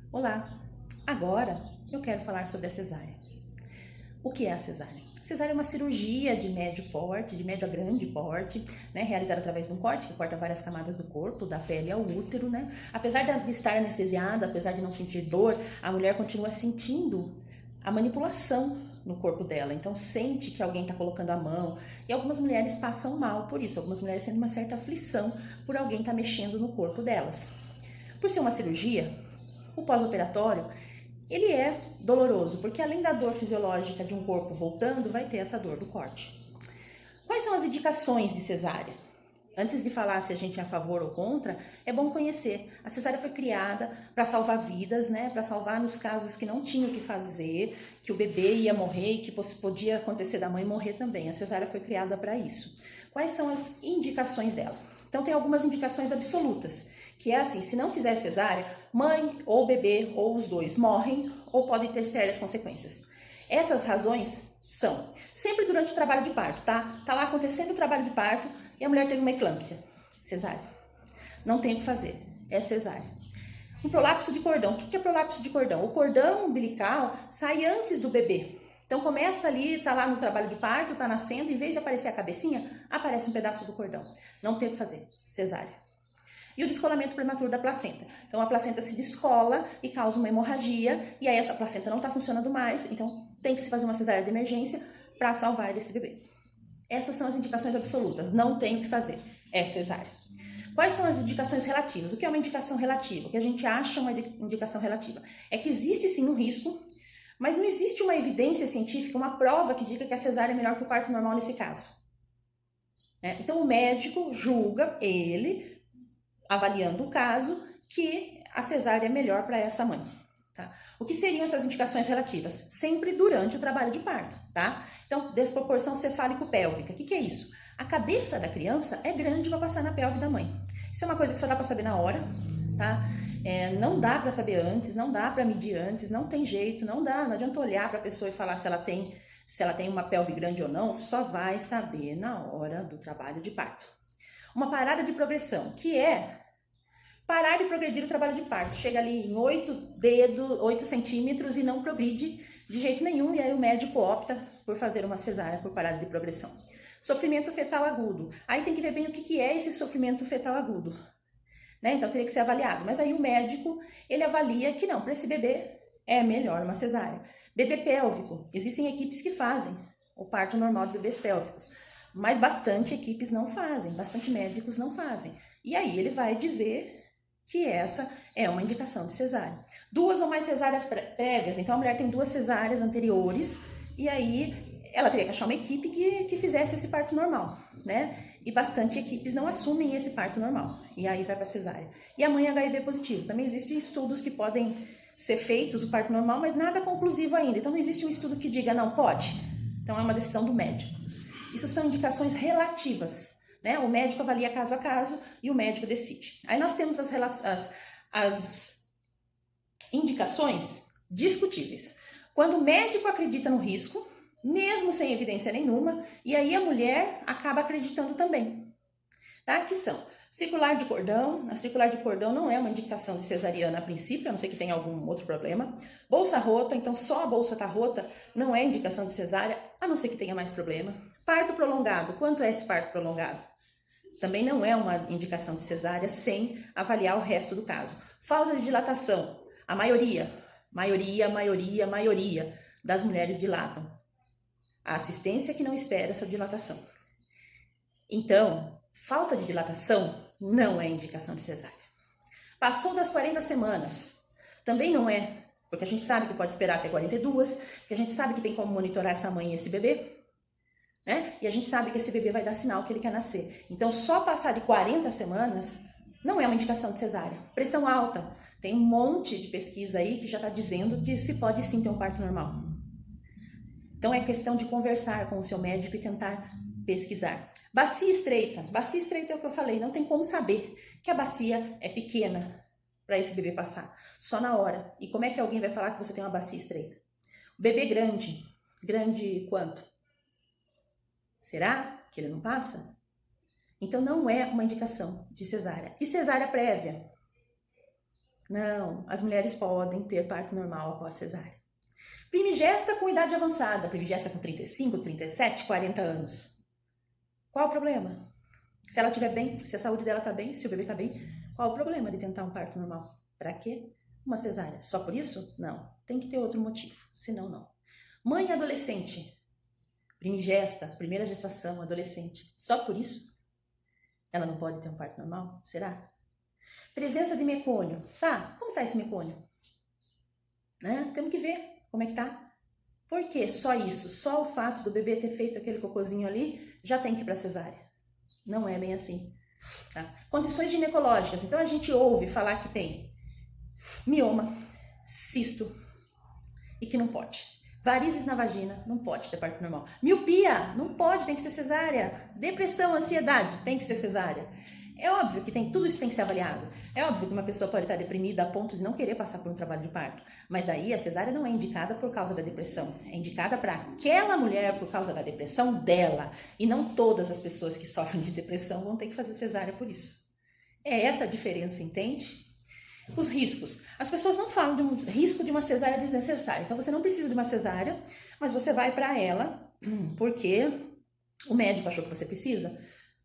Olá, agora eu quero falar sobre a cesárea. O que é a cesárea? Cesárea é uma cirurgia de médio porte, de médio a grande porte, né, realizada através de um corte que corta várias camadas do corpo, da pele ao útero, né? Apesar de estar anestesiada, apesar de não sentir dor, a mulher continua sentindo a manipulação no corpo dela, então sente que alguém está colocando a mão, e algumas mulheres passam mal por isso, algumas mulheres sentem uma certa aflição por alguém estar mexendo no corpo delas. Por ser uma cirurgia, o pós-operatório, ele é doloroso, porque além da dor fisiológica de um corpo voltando, vai ter essa dor do corte. Quais são as indicações de cesárea? Antes de falar se a gente é a favor ou contra, é bom conhecer. A cesárea foi criada para salvar vidas, né? Para salvar nos casos que não tinha o que fazer, que o bebê ia morrer e que podia acontecer da mãe morrer também. A cesárea foi criada para isso. Quais são as indicações dela? Então tem algumas indicações absolutas, que é assim, se não fizer cesárea, mãe ou bebê ou os dois morrem ou podem ter sérias consequências. Essas razões são sempre durante o trabalho de parto, tá? Tá lá acontecendo o trabalho de parto e a mulher teve uma eclâmpsia, cesárea. Não tem o que fazer, é cesárea. Um prolapso de cordão. O que é prolapso de cordão? O cordão umbilical sai antes do bebê. Então começa ali, tá lá no trabalho de parto, tá nascendo, em vez de aparecer a cabecinha, aparece um pedaço do cordão. Não tem o que fazer, cesárea. E o descolamento prematuro da placenta. Então a placenta se descola e causa uma hemorragia, e aí essa placenta não está funcionando mais, então tem que se fazer uma cesárea de emergência para salvar esse bebê. Essas são as indicações absolutas, não tem o que fazer, é cesárea. Quais são as indicações relativas? O que é uma indicação relativa? O que a gente acha uma indicação relativa? É que existe sim um risco, mas não existe uma evidência científica, uma prova que diga que a cesárea é melhor que o parto normal nesse caso. Então o médico julga ele, avaliando o caso, que a cesárea é melhor para essa mãe. Tá? O que seriam essas indicações relativas? Sempre durante o trabalho de parto, tá? Então, desproporção cefálico-pélvica. O que é isso? A cabeça da criança é grande para passar na pelve da mãe. Isso é uma coisa que só dá para saber na hora, tá? Não dá para saber antes, não dá para medir antes, não tem jeito, não adianta olhar para a pessoa e falar se ela tem uma pelve grande ou não, só vai saber na hora do trabalho de parto. Uma parada de progressão, que é parar de progredir o trabalho de parto. Chega ali em 8 centímetros e não progride de jeito nenhum, e aí o médico opta por fazer uma cesárea por parada de progressão. Sofrimento fetal agudo. Aí tem que ver bem o que é esse sofrimento fetal agudo. Né? Então teria que ser avaliado. Mas aí o médico, ele avalia que não, para esse bebê é melhor uma cesárea. Bebê pélvico. Existem equipes que fazem o parto normal de bebês pélvicos. Mas bastante equipes não fazem, bastante médicos não fazem. E aí ele vai dizer que essa é uma indicação de cesárea. 2 ou mais cesáreas prévias, então a mulher tem 2 cesáreas anteriores, e aí ela teria que achar uma equipe que fizesse esse parto normal, né? E bastante equipes não assumem esse parto normal, e aí vai para cesárea. E a mãe HIV positivo, também existem estudos que podem ser feitos o parto normal, mas nada conclusivo ainda, então não existe um estudo que diga não, pode. Então é uma decisão do médico. Isso são indicações relativas. Né? O médico avalia caso a caso e o médico decide. Aí nós temos as indicações discutíveis. Quando o médico acredita no risco, mesmo sem evidência nenhuma, e aí a mulher acaba acreditando também. Tá? Que são circular de cordão. A circular de cordão não é uma indicação de cesariana a princípio, a não ser que tenha algum outro problema. Bolsa rota, então só a bolsa está rota, não é indicação de cesárea, a não ser que tenha mais problema. Parto prolongado, quanto é esse parto prolongado? Também não é uma indicação de cesárea sem avaliar o resto do caso. Falta de dilatação, a maioria das mulheres dilatam. A assistência que não espera essa dilatação. Então, falta de dilatação não é indicação de cesárea. Passou das 40 semanas, também não é, porque a gente sabe que pode esperar até 42, porque a gente sabe que tem como monitorar essa mãe e esse bebê, né? E a gente sabe que esse bebê vai dar sinal que ele quer nascer. Então, só passar de 40 semanas não é uma indicação de cesárea. Pressão alta, tem um monte de pesquisa aí que já está dizendo que se pode sim ter um parto normal. Então, é questão de conversar com o seu médico e tentar pesquisar. Bacia estreita é o que eu falei, não tem como saber que a bacia é pequena para esse bebê passar, só na hora. E como é que alguém vai falar que você tem uma bacia estreita? O bebê grande quanto? Será que ele não passa? Então não é uma indicação de cesárea. E cesárea prévia? Não, as mulheres podem ter parto normal após cesárea. Primigesta com idade avançada, primigesta com 35, 37, 40 anos. Qual o problema? Se ela estiver bem, se a saúde dela está bem, se o bebê está bem, qual o problema de tentar um parto normal? Para quê? Uma cesárea. Só por isso? Não. Tem que ter outro motivo. Senão, não. Mãe adolescente, primigesta, primeira gestação, adolescente. Só por isso? Ela não pode ter um parto normal? Será? Presença de mecônio. Tá, como tá esse mecônio? Né? Temos que ver como é que tá. Por que só isso? Só o fato do bebê ter feito aquele cocôzinho ali já tem que ir para cesárea. Não é bem assim. Tá? Condições ginecológicas. Então a gente ouve falar que tem mioma, cisto e que não pode. Varizes na vagina, não pode ter parto normal. Miopia, não pode, tem que ser cesárea. Depressão, ansiedade, tem que ser cesárea. É óbvio que tudo isso tem que ser avaliado. É óbvio que uma pessoa pode estar deprimida a ponto de não querer passar por um trabalho de parto. Mas daí a cesárea não é indicada por causa da depressão. É indicada para aquela mulher por causa da depressão dela. E não todas as pessoas que sofrem de depressão vão ter que fazer cesárea por isso. É essa a diferença, entende? Os riscos. As pessoas não falam de um risco de uma cesárea desnecessária. Então você não precisa de uma cesárea, mas você vai para ela porque o médico achou que você precisa.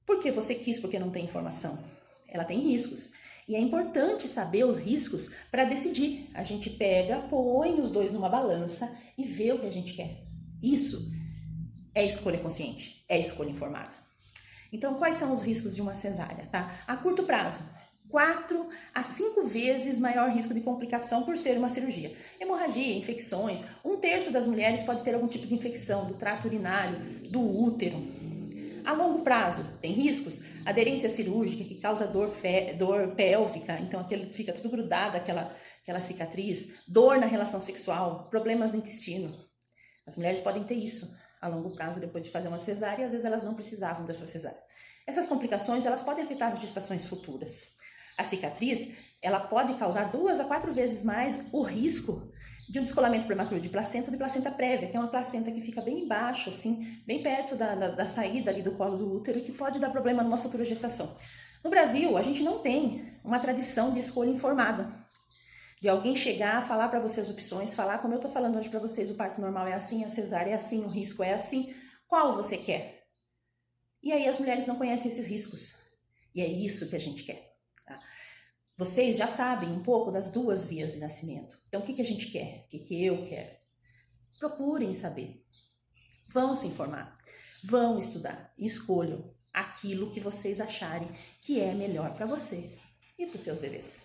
Porque você quis, porque não tem informação. Ela tem riscos. E é importante saber os riscos para decidir. A gente pega, põe os dois numa balança e vê o que a gente quer. Isso é escolha consciente, é escolha informada. Então, quais são os riscos de uma cesárea? Tá? A curto prazo, 4 a 5 vezes maior risco de complicação por ser uma cirurgia. Hemorragia, infecções. 1/3 das mulheres pode ter algum tipo de infecção do trato urinário, do útero. A longo prazo, tem riscos? Aderência cirúrgica, que causa dor pélvica, então fica tudo grudado, aquela cicatriz. Dor na relação sexual, problemas no intestino. As mulheres podem ter isso a longo prazo depois de fazer uma cesárea e às vezes elas não precisavam dessa cesárea. Essas complicações, elas podem afetar as gestações futuras. A cicatriz, ela pode causar 2 a 4 vezes mais o risco de um descolamento prematuro de placenta ou de placenta prévia, que é uma placenta que fica bem embaixo, assim, bem perto da saída ali do colo do útero e que pode dar problema numa futura gestação. No Brasil, a gente não tem uma tradição de escolha informada, de alguém chegar, falar para você as opções, falar como eu tô falando hoje para vocês, o parto normal é assim, a cesárea é assim, o risco é assim, qual você quer? E aí as mulheres não conhecem esses riscos, e é isso que a gente quer. Vocês já sabem um pouco das 2 vias de nascimento. Então, o que a gente quer? O que eu quero? Procurem saber. Vão se informar. Vão estudar. Escolham aquilo que vocês acharem que é melhor para vocês e para os seus bebês.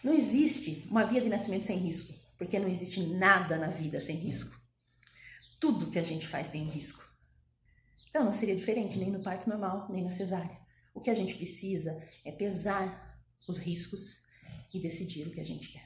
Não existe uma via de nascimento sem risco, porque não existe nada na vida sem risco. Tudo que a gente faz tem um risco. Então, não seria diferente nem no parto normal, nem na cesárea. O que a gente precisa é pesar os riscos e decidir o que a gente quer.